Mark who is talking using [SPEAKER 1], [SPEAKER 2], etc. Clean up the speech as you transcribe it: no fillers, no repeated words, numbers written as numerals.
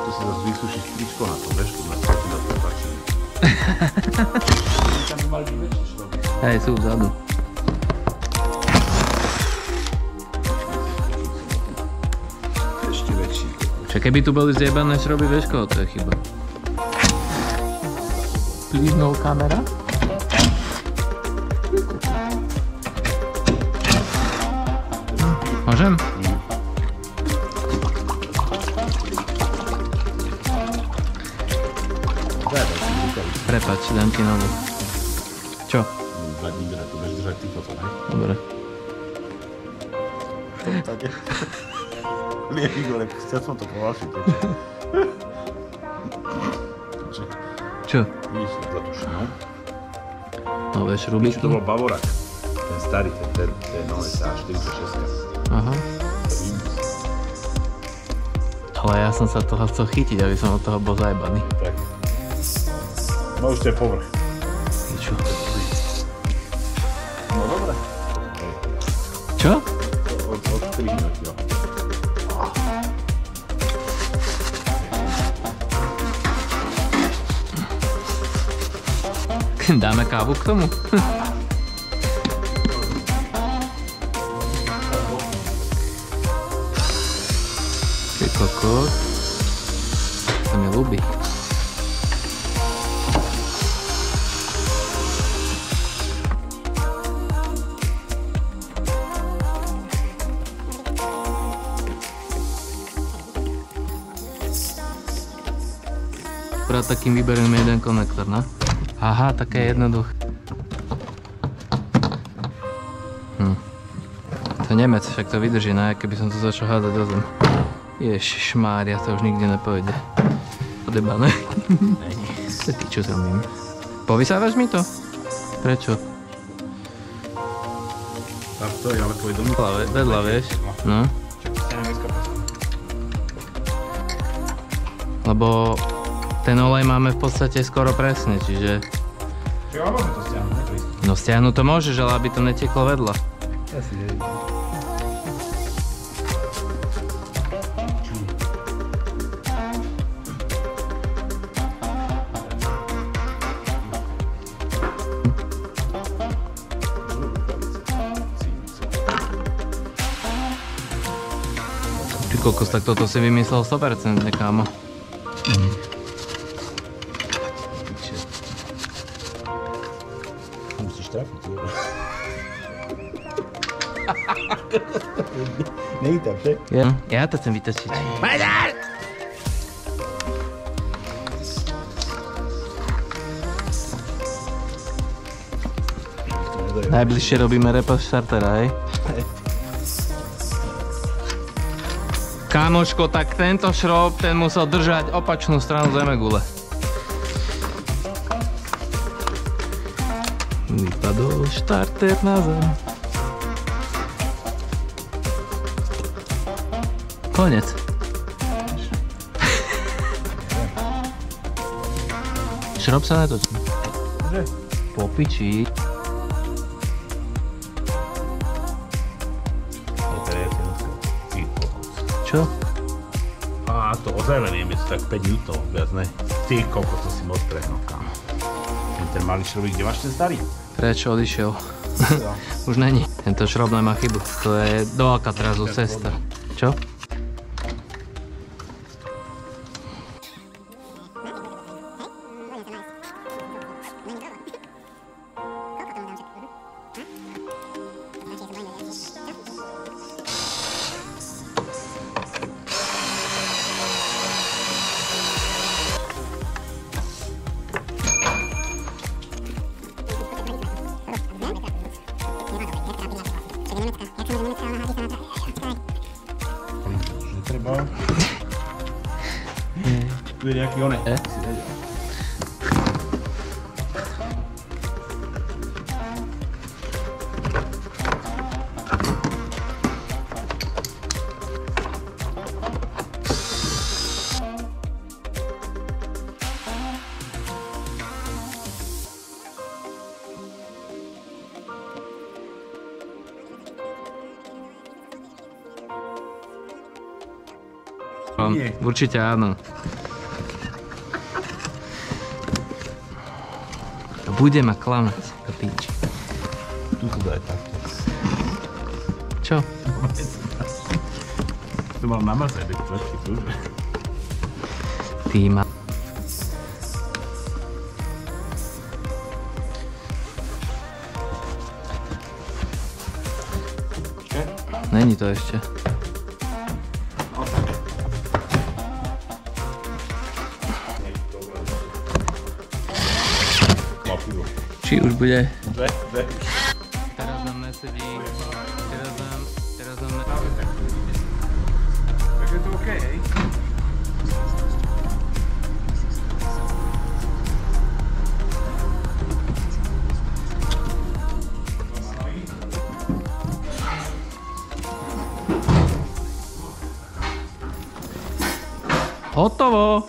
[SPEAKER 1] To si zase vysúšiš tričko na to, vieš, tu na to na prepáči. Tam by mali byť väčšie šroby.
[SPEAKER 2] Hej, sú vzadu.
[SPEAKER 1] Ešte väčší.
[SPEAKER 2] Čiže keby tu boli zjebané šroby, vieš koho to je chyba? Plíznul kamera? Môžem? Prepač, dám ti novú. Čo?
[SPEAKER 1] Zadní dre, to budeš držať ty toto, ne?
[SPEAKER 2] Dobre.
[SPEAKER 1] Čo tady? Nie, Igor, chcel som to povašiť.
[SPEAKER 2] Čo?
[SPEAKER 1] Vidíš to za tú šinu?
[SPEAKER 2] Nové šrubiky?
[SPEAKER 1] To bol Bavorak. Ten starý, ten nové SA46.
[SPEAKER 2] Aha. Ale ja som sa toho chcel chytiť, aby som od toho bol zajebaný.
[SPEAKER 1] Tak. No už to je povrch.
[SPEAKER 2] Čo?
[SPEAKER 1] No dobre.
[SPEAKER 2] Čo?
[SPEAKER 1] Odstrihnúť, jo.
[SPEAKER 2] Dáme kávu k tomu? Ty kokos. To mi ľúbi. Akurát takým vyberiem jeden konektor, no? Aha, také jednoduché. To je Nemec, však to vydrží, no, keby som to začal hádzať do zem. Ježišmária, to už nikde nepojde. Odebané. Ty čo zrobím? Povysávaš mi to? Prečo?
[SPEAKER 1] Tam to je, ale tvoj dom.
[SPEAKER 2] Vedľa, vieš? No. Lebo ten olej máme v podstate skoro presne, čiže...
[SPEAKER 1] Čiže ale môžeme to stiahnuť, neprísť.
[SPEAKER 2] No stiahnuť to môžeš, ale aby to neteklo vedľa.
[SPEAKER 1] Ja si vedím.
[SPEAKER 2] Ty kokos, tak toto si vymyslel 100%, kámo.
[SPEAKER 1] Musíš trafiť, jo. Není tam, že?
[SPEAKER 2] Ja to chcem vytočiť. Najbližšie robíme repas štartera, hej? Kámoško, tak tento šrob, ten musel držať opačnú stranu zemegule. Vypadol štarter na zem. Konec. Šrob sa netočí.
[SPEAKER 1] Že?
[SPEAKER 2] Po piči. Čo?
[SPEAKER 1] Á, to ozelený je tak 5 N, viac ne? Ty koľko to si moc prehnal, kámo. Ten malý šrobík, kde máš ten starý?
[SPEAKER 2] Prečo odišiel? Už není. Tento šrob nemá chybu. To je do Alcatrazu cesta. Čo?
[SPEAKER 1] Treba. Tu je nejaký oné. Nie.
[SPEAKER 2] Určite áno. Bude ma klamať, do píči.
[SPEAKER 1] Tu to daj takto.
[SPEAKER 2] Čo?
[SPEAKER 1] To mal namazať, počkej, tu.
[SPEAKER 2] Ty ma... Není to ešte. Či už bude? Teraz nám nesedí. Teraz nám
[SPEAKER 1] Tak je to OK, hej?
[SPEAKER 2] Hotovo!